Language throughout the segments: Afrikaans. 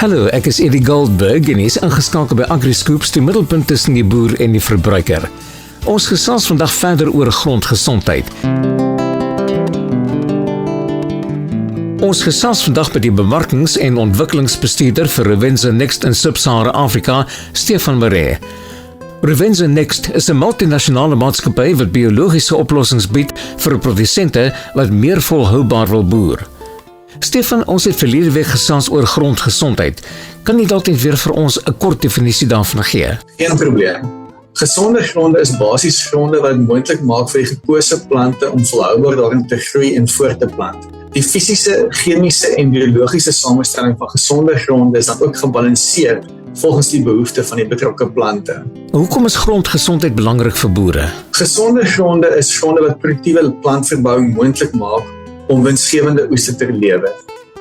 Hallo, ek is Eddie Goldberg en is ingeskakel by AgriScoops, die middelpunt tussen die boer en die verbruiker. Ons gesels vandag verder oor grondgesondheid. Ons gesels vandag by die bemarkings- en ontwikkelingsbestuurder vir Revenza Next in Sub-Sahara Afrika, Stefan Maree. Revenza Next is 'n multinasionale maatskappy wat biologiese oplossings bied vir produsente wat meer volhoubaar wil boer. Stefan, ons het verlede week gesels oor grondgesondheid. Kan jy dalk net weer vir ons 'n kort definisie daarvan gee? Geen probleem. Gesonde gronde is basies gronde wat moontlik maak vir die gekose plante om volhoubaar daarin te groei en voort te plant. Die fisiese, chemiese en biologiese samestelling van gesonde gronde is dan ook gebalanseerd volgens die behoeftes van die betrokke plante. Hoekom is grondgesondheid belangrik vir boere? Gesonde gronde is gronde wat produktiewe plantverbouing moontlik maak om winsgewende oeste te lewer.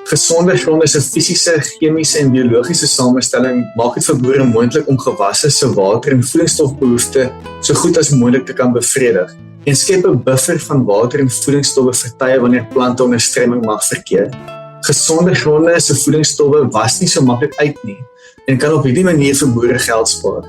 Gesonde gronde se fisiese, chemiese en biologiese samestelling maak dit vir boere moontlik om gewasse se water- en voedingsstofbehoeftes so goed as moontlik te kan bevredig en skep 'n buffer van water en voedingsstowwe vir tye wanneer plante onder stremming mag verkeer. Gesonde gronde se voedingsstowwe was nie so maklik uit nie en kan op hierdie manier vir boere geld spaar.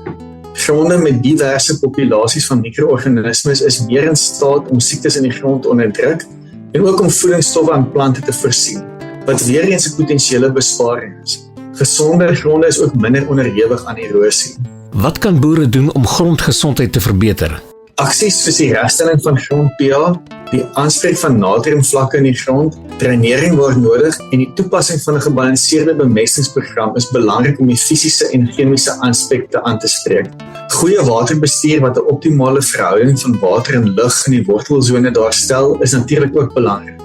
Gronde met diverse populasies van mikroorganismes is meer in staat om siektes in die grond te onderdruk en ook om voedingsstowwe aan plante te voorsien, wat weer eens 'n potensiële besparing is. Gesonde gronde is ook minder onderhewig aan erosie. Wat kan boere doen om grondgesondheid te verbeter? Aksies soos die regstelling van grond-pH, die aanspreek van natriumvlakke in die grond, dreinering waar nodig en die toepassing van 'n gebalanseerde bemestingsprogram is belangrik om die fisiese en chemiese aspekte aan te spreek. Goeie waterbestuur wat 'n optimale verhouding van water en lug in die wortelsone daarstel is natuurlik ook belangrik.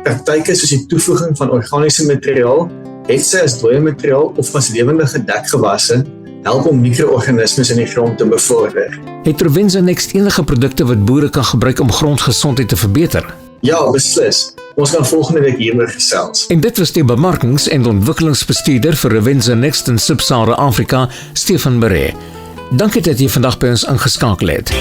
Praktyke soos die toevoeging van organiese materiaal, hetsy as dooie materiaal of as lewendige dekgewasse, help om mikroorganismes in die grond te bevorder. Het Revenza Next enige produkte wat boere kan gebruik om grondgesondheid te verbeter? Ja, beslis. Ons kan volgende week hieroor gesels. En dit was die bemarkings- en ontwikkelingsbestuurder vir Revenza Next in Sub-Sahara Afrika, Stefan Maree. Dankie dat jy vandag by ons ingeskakel het.